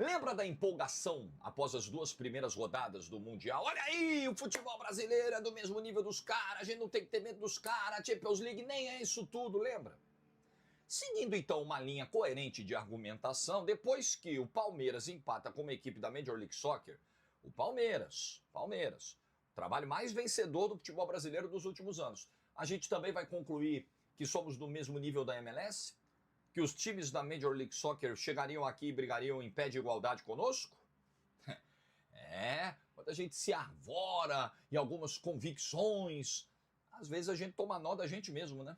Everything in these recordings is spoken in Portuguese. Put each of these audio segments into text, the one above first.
Lembra da empolgação após as 2 primeiras rodadas do Mundial? Olha aí, o futebol brasileiro é do mesmo nível dos caras, a gente não tem que ter medo dos caras, a Champions League nem é isso tudo, lembra? Seguindo então uma linha coerente de argumentação, depois que o Palmeiras empata com uma equipe da Major League Soccer, o Palmeiras, o trabalho mais vencedor do futebol brasileiro dos últimos anos, a gente também vai concluir que somos do mesmo nível da MLS? Que os times da Major League Soccer chegariam aqui e brigariam em pé de igualdade conosco? Quando a gente se arvora em algumas convicções, às vezes a gente toma nó da gente mesmo, né?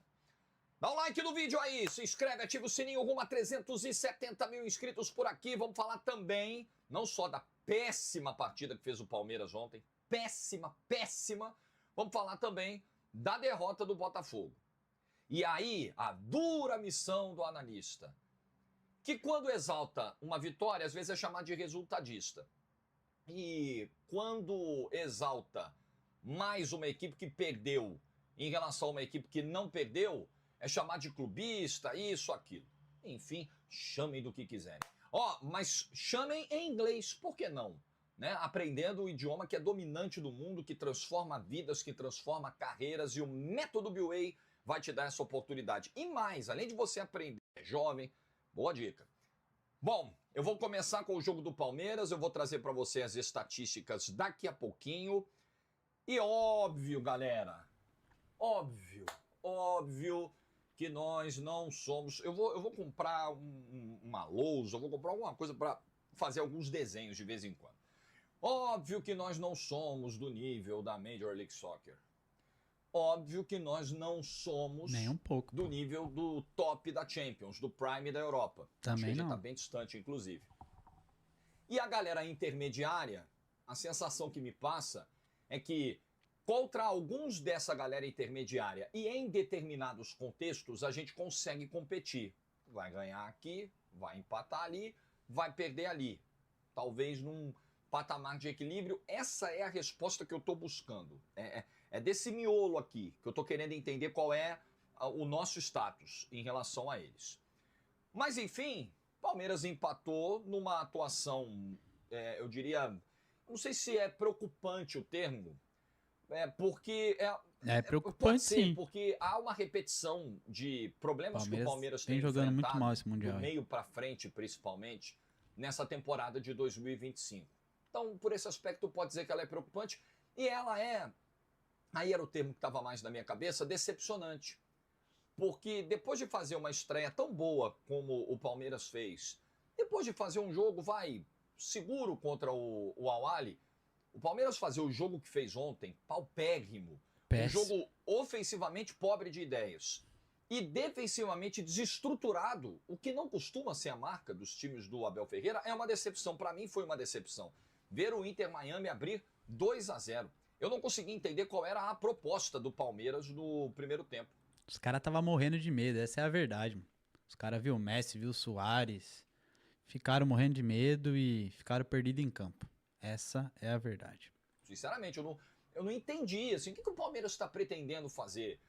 Dá um like no vídeo aí, se inscreve, ativa o sininho, rumo a 370 mil inscritos por aqui. Vamos falar também, não só da péssima partida que fez o Palmeiras ontem, péssima. Vamos falar também da derrota do Botafogo. E aí, a dura missão do analista, que quando exalta uma vitória, às vezes é chamado de resultadista. E quando exalta mais uma equipe que perdeu em relação a uma equipe que não perdeu, é chamado de clubista, isso, aquilo. Enfim, chamem do que quiserem. Mas chamem em inglês, por que não? Né? Aprendendo o idioma que é dominante do mundo, que transforma vidas, que transforma carreiras, e o método BWay vai te dar essa oportunidade. E mais, além de você aprender, jovem, boa dica. Bom, eu vou começar com o jogo do Palmeiras, eu vou trazer para você as estatísticas daqui a pouquinho. E óbvio, galera, óbvio que nós não somos... Eu vou comprar uma lousa, eu vou comprar alguma coisa para fazer alguns desenhos de vez em quando. Óbvio que nós não somos do nível da Major League Soccer. Óbvio que nós não somos nem um pouco, do nível do top da Champions, do Prime da Europa. Também acho que a gente não. está bem distante, inclusive. E a galera intermediária, a sensação que me passa é que contra alguns dessa galera intermediária e em determinados contextos a gente consegue competir. Vai ganhar aqui, vai empatar ali, vai perder ali. Talvez num patamar de equilíbrio. Essa é a resposta que eu estou buscando. É desse miolo aqui que eu estou querendo entender qual é o nosso status em relação a eles. Mas enfim, Palmeiras empatou numa atuação, eu diria, não sei se é preocupante o termo, porque é preocupante, pode ser, sim. Porque há uma repetição de problemas que o Palmeiras tem jogando enfrentado muito mal esse mundial, do meio para frente, principalmente nessa temporada de 2025. Então, por esse aspecto, pode dizer que ela é preocupante. E ela é, aí era o termo que estava mais na minha cabeça, decepcionante. Porque depois de fazer uma estreia tão boa como o Palmeiras fez, depois de fazer um jogo, seguro contra o Al-Ahly, o Palmeiras fazer o jogo que fez ontem, paupérrimo, um jogo ofensivamente pobre de ideias e defensivamente desestruturado, o que não costuma ser a marca dos times do Abel Ferreira, é uma decepção. Para mim foi uma decepção. Ver o Inter Miami abrir 2-0. Eu não consegui entender qual era a proposta do Palmeiras no primeiro tempo. Os caras estavam morrendo de medo, essa é a verdade. Os caras viu o Messi, viu o Suárez, ficaram morrendo de medo e ficaram perdidos em campo. Essa é a verdade. Sinceramente, eu não entendi, assim, o que o Palmeiras está pretendendo fazer?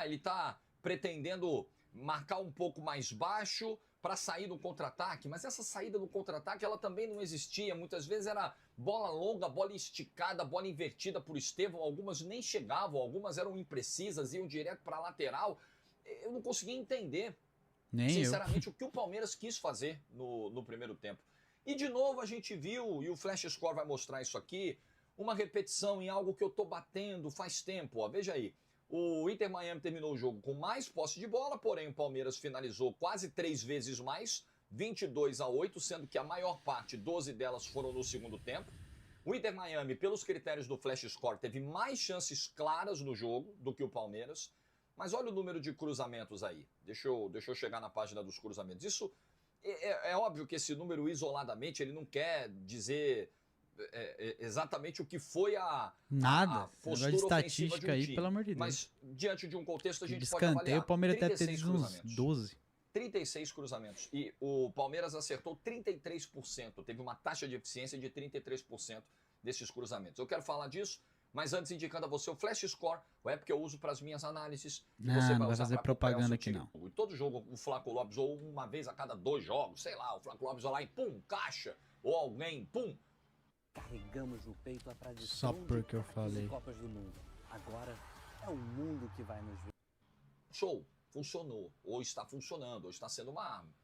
Ele está pretendendo marcar um pouco mais baixo para sair no contra-ataque, mas essa saída no contra-ataque ela também não existia. Muitas vezes era bola longa, bola esticada, bola invertida por Estevão, algumas nem chegavam, algumas eram imprecisas, iam direto para a lateral. Eu não conseguia entender, sinceramente, o que o Palmeiras quis fazer no primeiro tempo. E de novo a gente viu, e o Flash Score vai mostrar isso aqui, uma repetição em algo que eu tô batendo faz tempo. Veja aí, o Inter Miami terminou o jogo com mais posse de bola, porém o Palmeiras finalizou quase 3 vezes mais, 22-8, sendo que a maior parte, 12 delas foram no segundo tempo. O Inter Miami, pelos critérios do Flash Score, teve mais chances claras no jogo do que o Palmeiras. Mas olha o número de cruzamentos aí. Deixa eu chegar na página dos cruzamentos. Isso é óbvio que esse número isoladamente ele não quer dizer exatamente o que foi a postura de ofensiva de um aí, time. pelo amor de Deus. Mas diante de um contexto a gente pode avaliar. O Palmeiras até teve uns 12. 36 cruzamentos. E o Palmeiras acertou 33%. Teve uma taxa de eficiência de 33% desses cruzamentos. Eu quero falar disso, Mas antes, indicando a você o Flash Score, o app que eu uso para as minhas análises. Que Não, você não vai vai usar fazer pra acompanhar o propaganda seu aqui time. não. E todo jogo o Flaco Lopes ou uma vez a cada 2 jogos, sei lá, o Flaco Lopes vai lá e pum, caixa. Ou alguém, pum. Carregamos no peito a Só tradição porque eu de craques falei. e Copas do Mundo. Agora é o mundo que vai nos ver. Show, funcionou. Ou está funcionando, ou está sendo uma arma.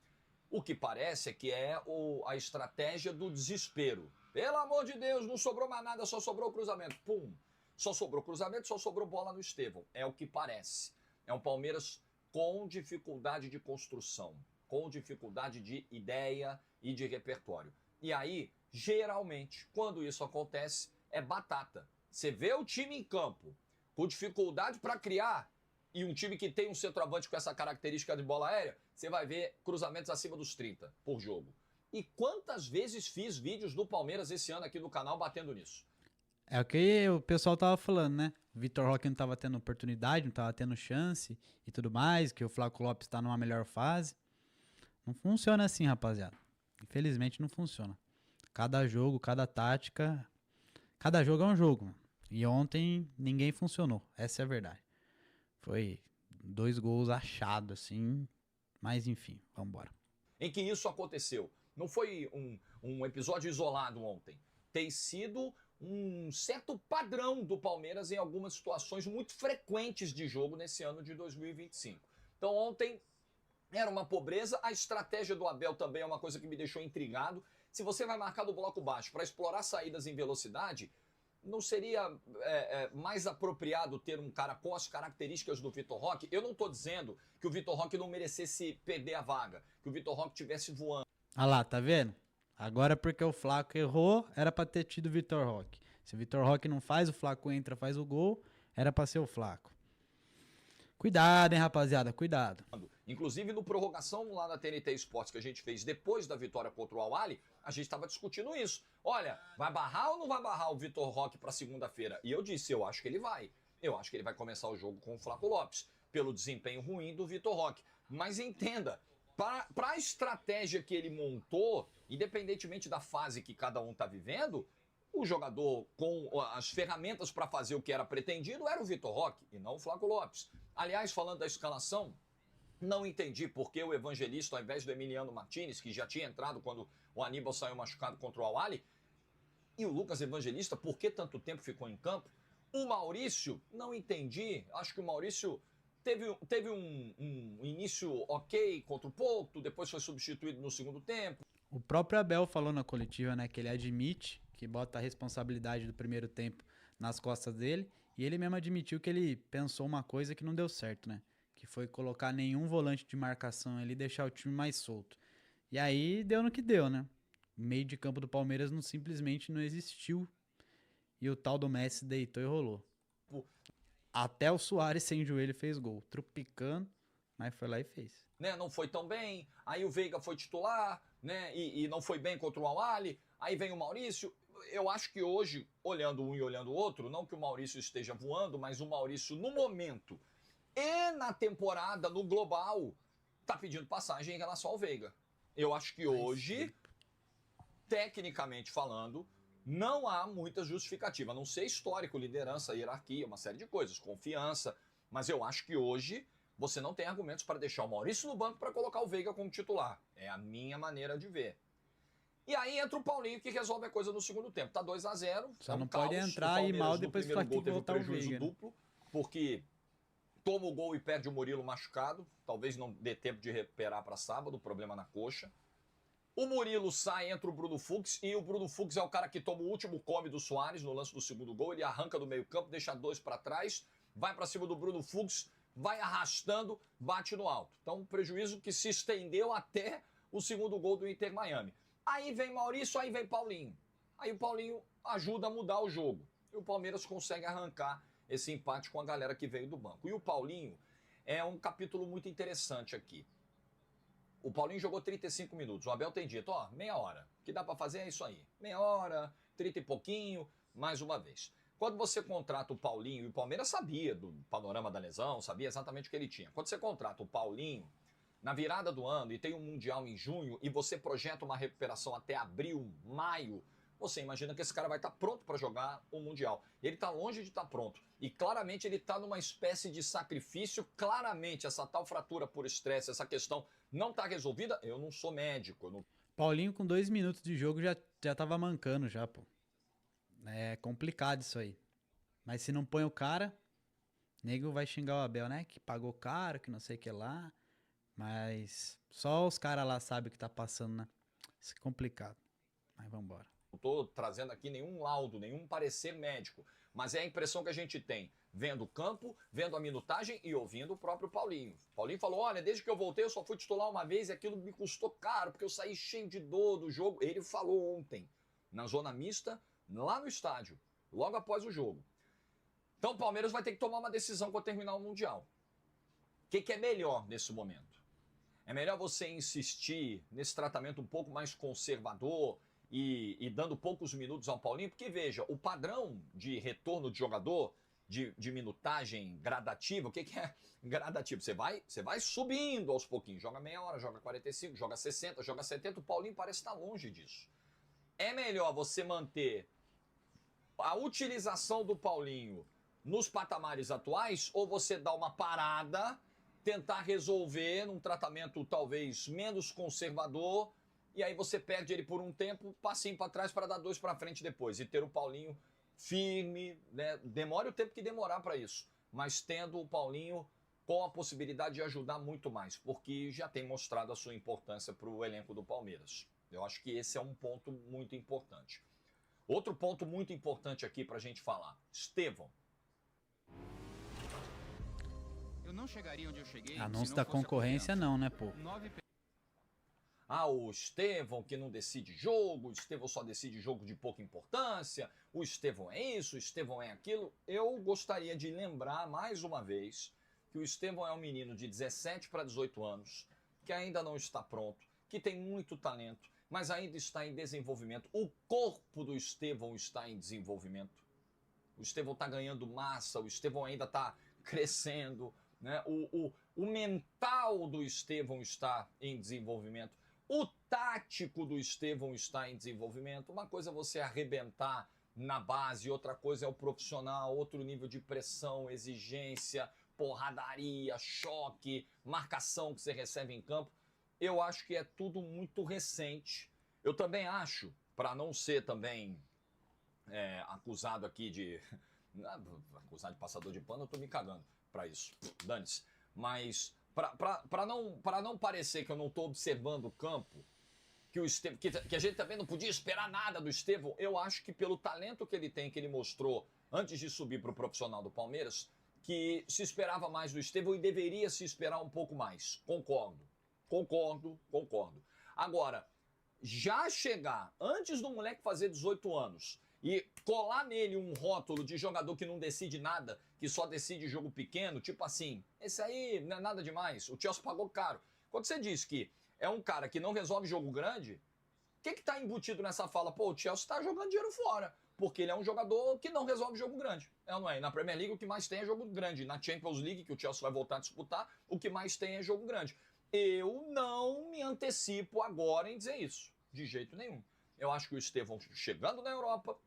O que parece é que é a estratégia do desespero. Pelo amor de Deus, não sobrou mais nada, só sobrou o cruzamento. Pum. Só sobrou cruzamento, só sobrou bola no Estevão. É o que parece. É um Palmeiras com dificuldade de construção, com dificuldade de ideia e de repertório. E aí, geralmente, quando isso acontece, é batata. Você vê o time em campo com dificuldade para criar e um time que tem um centroavante com essa característica de bola aérea, você vai ver cruzamentos acima dos 30 por jogo. E quantas vezes fiz vídeos do Palmeiras esse ano aqui no canal batendo nisso? É o que o pessoal tava falando, né? O Vitor Roque não tava tendo oportunidade, não tava tendo chance e tudo mais, que o Flaco Lopes tá numa melhor fase. Não funciona assim, rapaziada. Infelizmente não funciona. Cada jogo, cada tática, cada jogo é um jogo, mano. E ontem ninguém funcionou, essa é a verdade. Foi 2 gols achados, assim, mas enfim, vambora. Em que isso aconteceu. Não foi um episódio isolado ontem. Tem sido um certo padrão do Palmeiras em algumas situações muito frequentes de jogo nesse ano de 2025. Então ontem era uma pobreza, a estratégia do Abel também é uma coisa que me deixou intrigado. Se você vai marcar do bloco baixo para explorar saídas em velocidade, não seria mais apropriado ter um cara com as características do Vitor Roque? Eu não estou dizendo que o Vitor Roque não merecesse perder a vaga, que o Vitor Roque estivesse voando. Ah lá, tá vendo? Agora porque o Flaco errou, era pra ter tido o Vitor Roque. Se o Vitor Roque não faz, o Flaco entra, faz o gol, era pra ser o Flaco. Cuidado, hein, rapaziada, cuidado. Inclusive no prorrogação lá na TNT Esportes que a gente fez depois da vitória contra o Al-Ahly, a gente estava discutindo isso. Olha, vai barrar ou não vai barrar o Vitor Roque para segunda-feira? E eu disse, eu acho que ele vai. Eu acho que ele vai começar o jogo com o Flaco Lopes, pelo desempenho ruim do Vitor Roque. Mas entenda, para a estratégia que ele montou, independentemente da fase que cada um está vivendo, o jogador com as ferramentas para fazer o que era pretendido era o Vitor Roque e não o Flaco Lopes. Aliás, falando da escalação, não entendi por que o Evangelista, ao invés do Emiliano Martinez, que já tinha entrado quando o Aníbal saiu machucado contra o Al-Ahly, e o Lucas Evangelista, por que tanto tempo ficou em campo? O Maurício, não entendi. Acho que o Maurício teve um início ok contra o Porto, depois foi substituído no segundo tempo. O próprio Abel falou na coletiva, né, que ele admite que bota a responsabilidade do primeiro tempo nas costas dele, e ele mesmo admitiu que ele pensou uma coisa que não deu certo, né? Que foi colocar nenhum volante de marcação ali e deixar o time mais solto. E aí deu no que deu, né? O meio de campo do Palmeiras simplesmente não existiu. E o tal do Messi deitou e rolou. Até o Suárez sem joelho fez gol. Tropicando, mas foi lá e fez. Né, não foi tão bem, aí o Veiga foi titular, né, e não foi bem contra o Al-Ahly, aí vem o Maurício. Eu acho que hoje, olhando um e olhando o outro, não que o Maurício esteja voando, mas o Maurício no momento e na temporada, no global, tá pedindo passagem em relação ao Veiga. Eu acho que hoje, tecnicamente falando, não há muita justificativa, a não ser histórico, liderança, hierarquia, uma série de coisas, confiança, mas eu acho que hoje você não tem argumentos para deixar o Maurício no banco para colocar o Veiga como titular. É a minha maneira de ver. E aí entra o Paulinho que resolve a coisa no segundo tempo. Tá 2-0. Só não pode entrar e mal depois falar que teve botar o prejuízo Veiga, né? duplo, porque toma o gol e perde o Murilo machucado. Talvez não dê tempo de recuperar para sábado, problema na coxa. O Murilo sai, entra o Bruno Fux, e o Bruno Fux é o cara que toma o último come do Suárez no lance do segundo gol. Ele arranca do meio campo, deixa 2 para trás, vai para cima do Bruno Fux, vai arrastando, bate no alto. Então, um prejuízo que se estendeu até o segundo gol do Inter Miami. Aí vem Maurício, aí vem Paulinho. Aí o Paulinho ajuda a mudar o jogo. E o Palmeiras consegue arrancar esse empate com a galera que veio do banco. E o Paulinho é um capítulo muito interessante aqui. O Paulinho jogou 35 minutos. O Abel tem dito, ó, meia hora. O que dá para fazer é isso aí. Meia hora, 30 e pouquinho, mais uma vez. Quando você contrata o Paulinho, e o Palmeiras sabia do panorama da lesão, sabia exatamente o que ele tinha. Quando você contrata o Paulinho na virada do ano e tem um Mundial em junho e você projeta uma recuperação até abril, maio, você imagina que esse cara vai estar pronto para jogar o Mundial. Ele está longe de estar pronto. E claramente ele está numa espécie de sacrifício. Claramente essa tal fratura por estresse, essa questão não está resolvida. Eu não sou médico. Eu não... Paulinho com 2 minutos de jogo já tava mancando já, pô. É complicado isso aí. Mas se não põe o cara, nego vai xingar o Abel, né? Que pagou caro, que não sei o que lá. Mas só os caras lá sabem o que tá passando, né? Isso é complicado. Mas vambora. Não estou trazendo aqui nenhum laudo, nenhum parecer médico, mas é a impressão que a gente tem, vendo o campo, vendo a minutagem e ouvindo o próprio Paulinho. Paulinho falou, olha, desde que eu voltei eu só fui titular uma vez e aquilo me custou caro, porque eu saí cheio de dor do jogo. Ele falou ontem, na zona mista, lá no estádio, logo após o jogo. Então o Palmeiras vai ter que tomar uma decisão quando terminar o Mundial. O que é melhor nesse momento? É melhor você insistir nesse tratamento um pouco mais conservador e dando poucos minutos ao Paulinho, porque veja, o padrão de retorno de jogador, de minutagem gradativa, o que é gradativo? Você vai subindo aos pouquinhos, joga meia hora, joga 45, joga 60, joga 70, o Paulinho parece estar longe disso. É melhor você manter a utilização do Paulinho nos patamares atuais ou você dá uma parada, tentar resolver num tratamento talvez menos conservador, e aí você perde ele por um tempo, passinho para trás para dar 2 para frente depois. E ter o Paulinho firme, né? Demore o tempo que demorar para isso. Mas tendo o Paulinho com a possibilidade de ajudar muito mais. Porque já tem mostrado a sua importância para o elenco do Palmeiras. Eu acho que esse é um ponto muito importante. Outro ponto muito importante aqui para a gente falar. Estevão. Eu não chegaria onde eu cheguei. Anúncio da concorrência não, né, pô? O Estevão que não decide jogo, o Estevão só decide jogo de pouca importância, o Estevão é isso, o Estevão é aquilo. Eu gostaria de lembrar mais uma vez que o Estevão é um menino de 17 para 18 anos, que ainda não está pronto, que tem muito talento, mas ainda está em desenvolvimento. O corpo do Estevão está em desenvolvimento. O Estevão está ganhando massa, o Estevão ainda está crescendo, né? O mental do Estevão está em desenvolvimento. O tático do Estevão está em desenvolvimento. Uma coisa é você arrebentar na base, outra coisa é o profissional, outro nível de pressão, exigência, porradaria, choque, marcação que você recebe em campo. Eu acho que é tudo muito recente. Eu também acho, para não ser também acusado aqui de... acusado de passador de pano, eu tô me cagando para isso. Dane-se. Mas... Para não parecer que eu não estou observando o campo, que a gente também não podia esperar nada do Estevão, eu acho que pelo talento que ele tem, que ele mostrou antes de subir para o profissional do Palmeiras, que se esperava mais do Estevão e deveria se esperar um pouco mais. Concordo. Agora, já chegar antes do moleque fazer 18 anos e colar nele um rótulo de jogador que não decide nada, que só decide jogo pequeno, tipo assim, esse aí não é nada demais, o Chelsea pagou caro. Quando você diz que é um cara que não resolve jogo grande, o que tá embutido nessa fala? Pô, o Chelsea tá jogando dinheiro fora, porque ele é um jogador que não resolve jogo grande. É ou não é? Na Premier League o que mais tem é jogo grande. Na Champions League, que o Chelsea vai voltar a disputar, o que mais tem é jogo grande. Eu não me antecipo agora em dizer isso, de jeito nenhum. Eu acho que o Estevão, chegando na Europa,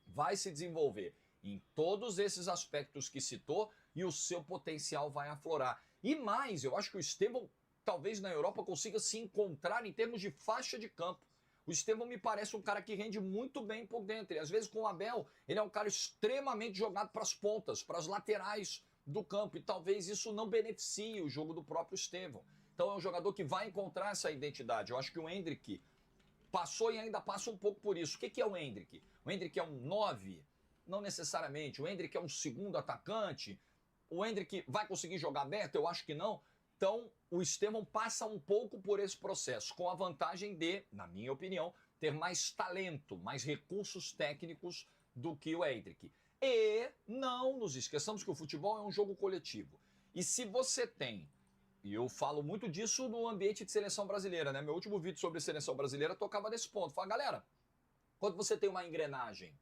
vai se desenvolver em todos esses aspectos que citou e o seu potencial vai aflorar. E mais, eu acho que o Estevão, talvez na Europa, consiga se encontrar em termos de faixa de campo. O Estevão me parece um cara que rende muito bem por dentro. E às vezes com o Abel, ele é um cara extremamente jogado para as pontas, para as laterais do campo. E talvez isso não beneficie o jogo do próprio Estevão. Então é um jogador que vai encontrar essa identidade. Eu acho que o Endrick passou e ainda passa um pouco por isso. O que é o Endrick? O Endrick é um 9? Não necessariamente. O Endrick é um segundo atacante? O Endrick vai conseguir jogar aberto? Eu acho que não. Então, o Estevão passa um pouco por esse processo, com a vantagem de, na minha opinião, ter mais talento, mais recursos técnicos do que o Endrick. E não nos esqueçamos que o futebol é um jogo coletivo. E se você tem, e eu falo muito disso no ambiente de seleção brasileira, né? Meu último vídeo sobre seleção brasileira tocava nesse ponto. Fala, galera, quando você tem uma engrenagem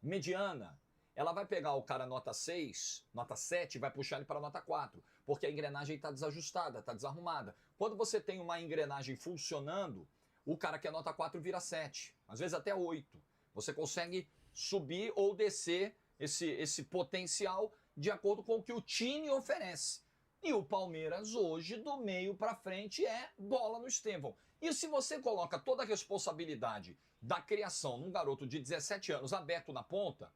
mediana, ela vai pegar o cara nota 6, nota 7 e vai puxar ele para nota 4, porque a engrenagem está desajustada, está desarrumada. Quando você tem uma engrenagem funcionando, o cara que é nota 4 vira 7, às vezes até 8. Você consegue subir ou descer esse potencial de acordo com o que o time oferece. E o Palmeiras hoje, do meio para frente, é bola no Estevão. E se você coloca toda a responsabilidade da criação num garoto de 17 anos aberto na ponta,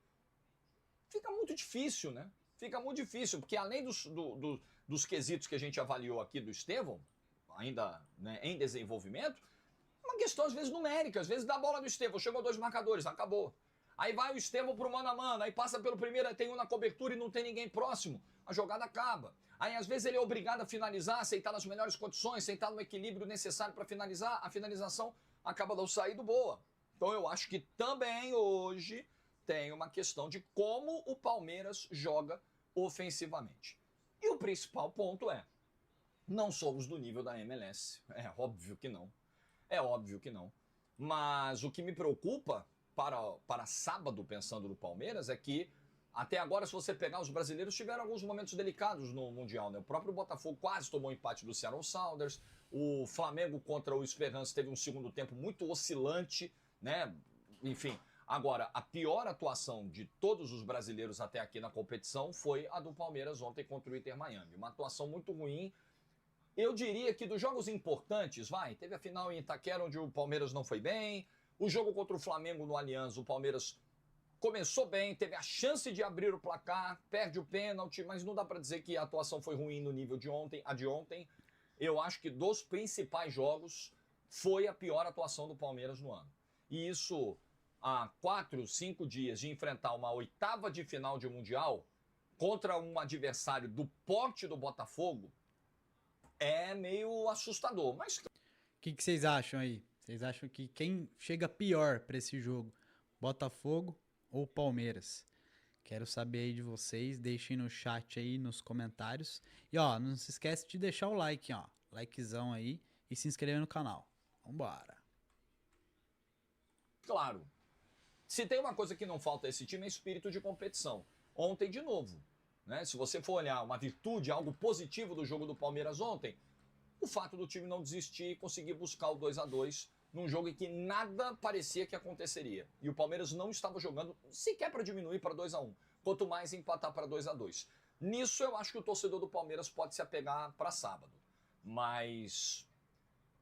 fica muito difícil, né? Fica muito difícil, porque além dos quesitos que a gente avaliou aqui do Estevão, ainda, né, em desenvolvimento, uma questão às vezes numérica, às vezes dá a bola do Estevão, chegou 2 marcadores, acabou. Aí vai o Estevão pro mano a mano, aí passa pelo primeiro, tem um na cobertura e não tem ninguém próximo, a jogada acaba. Aí às vezes ele é obrigado a finalizar, aceitar nas melhores condições, aceitar no equilíbrio necessário para finalizar, a finalização acaba não saindo boa. Então eu acho que também hoje tem uma questão de como o Palmeiras joga ofensivamente. E o principal ponto é, não somos do nível da MLS, é óbvio que não. É óbvio que não. Mas o que me preocupa para sábado, pensando no Palmeiras, é que até agora, se você pegar, os brasileiros tiveram alguns momentos delicados no Mundial, né? O próprio Botafogo quase tomou empate do Seattle Sounders, o Flamengo contra o Esperance teve um segundo tempo muito oscilante, né? Enfim, agora, a pior atuação de todos os brasileiros até aqui na competição foi a do Palmeiras ontem contra o Inter Miami. Uma atuação muito ruim. Eu diria que dos jogos importantes, teve a final em Itaquera, onde o Palmeiras não foi bem, o jogo contra o Flamengo no Allianz, o Palmeiras começou bem, teve a chance de abrir o placar, perde o pênalti, mas não dá para dizer que a atuação foi ruim no nível de ontem, a de ontem. Eu acho que dos principais jogos foi a pior atuação do Palmeiras no ano. E isso, há 4, 5 dias de enfrentar uma oitava de final de Mundial contra um adversário do porte do Botafogo, é meio assustador. Mas O que vocês acham aí? Vocês acham que quem chega pior para esse jogo? Botafogo ou Palmeiras? Quero saber aí de vocês, deixem no chat aí, nos comentários. E ó, não se esquece de deixar o like, ó. Likezão aí e se inscrever no canal. Vambora. claro, se tem uma coisa que não falta a esse time é espírito de competição. Ontem, de novo, né? Se você for olhar uma virtude, algo positivo do jogo do Palmeiras ontem, o fato do time não desistir e conseguir buscar o 2-2 num jogo em que nada parecia que aconteceria. E o Palmeiras não estava jogando sequer para diminuir para 2-1, quanto mais empatar para 2-2. Nisso eu acho que o torcedor do Palmeiras pode se apegar para sábado. Mas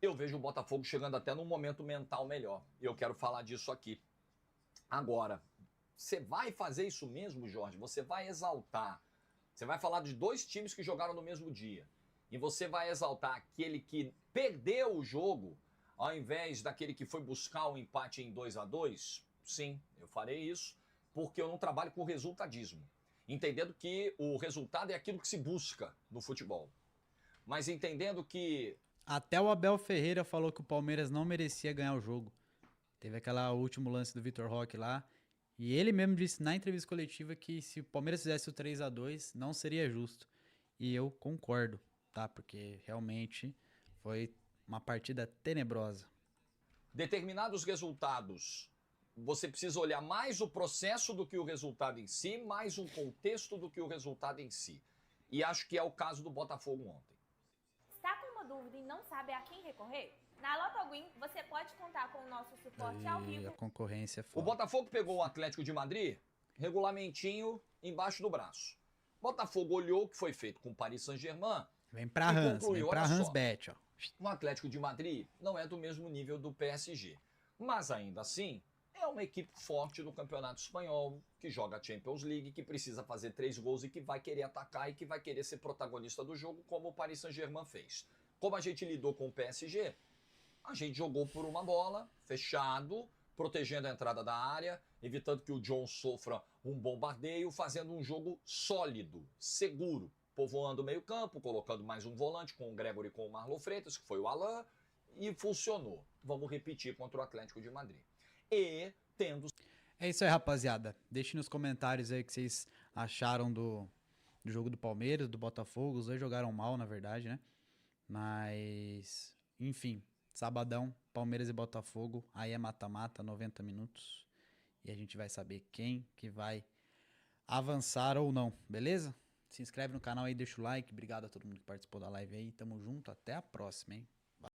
eu vejo o Botafogo chegando até num momento mental melhor. E eu quero falar disso aqui. Agora, você vai fazer isso mesmo, Jorge? Você vai exaltar. Você vai falar de 2 times que jogaram no mesmo dia. E você vai exaltar aquele que perdeu o jogo ao invés daquele que foi buscar o empate em 2-2? Sim, eu farei isso, porque eu não trabalho com resultadismo. Entendendo que o resultado é aquilo que se busca no futebol. Mas entendendo que... Até o Abel Ferreira falou que o Palmeiras não merecia ganhar o jogo. Teve aquele último lance do Vitor Roque lá. E ele mesmo disse na entrevista coletiva que se o Palmeiras fizesse o 3-2, não seria justo. E eu concordo, tá? Porque realmente foi uma partida tenebrosa. determinados resultados, você precisa olhar mais o processo do que o resultado em si, mais um contexto do que o resultado em si. E acho que é o caso do Botafogo ontem. Está com uma dúvida e não sabe a quem recorrer? Na Lotogwin, você pode contar com o nosso suporte ao E vivo. a concorrência é O foda. Botafogo pegou o Atlético de Madrid, regulamentinho embaixo do braço. Botafogo olhou o que foi feito com o Paris Saint-Germain. Vem pra E Hans, concluiu, vem pra olha Hans só. Bet, ó. O Atlético de Madrid não é do mesmo nível do PSG. Mas ainda assim, é uma equipe forte do Campeonato Espanhol, que joga a Champions League, que precisa fazer 3 gols e que vai querer atacar e que vai querer ser protagonista do jogo, como o Paris Saint-Germain fez. Como a gente lidou com o PSG, a gente jogou por uma bola, fechado, protegendo a entrada da área, evitando que o John sofra um bombardeio, fazendo um jogo sólido, seguro, povoando o meio-campo, colocando mais um volante com o Gregory e com o Marlon Freitas, que foi o Alain, e funcionou. Vamos repetir contra o Atlético de Madrid. E tendo... É isso aí, rapaziada. Deixe nos comentários aí o que vocês acharam do jogo do Palmeiras, do Botafogo. Os dois jogaram mal, na verdade, né? Mas, enfim, sabadão, Palmeiras e Botafogo. Aí é mata-mata, 90 minutos. E a gente vai saber quem que vai avançar ou não, beleza? Se inscreve no canal aí, deixa o like. Obrigado a todo mundo que participou da live aí. Tamo junto, até a próxima, hein?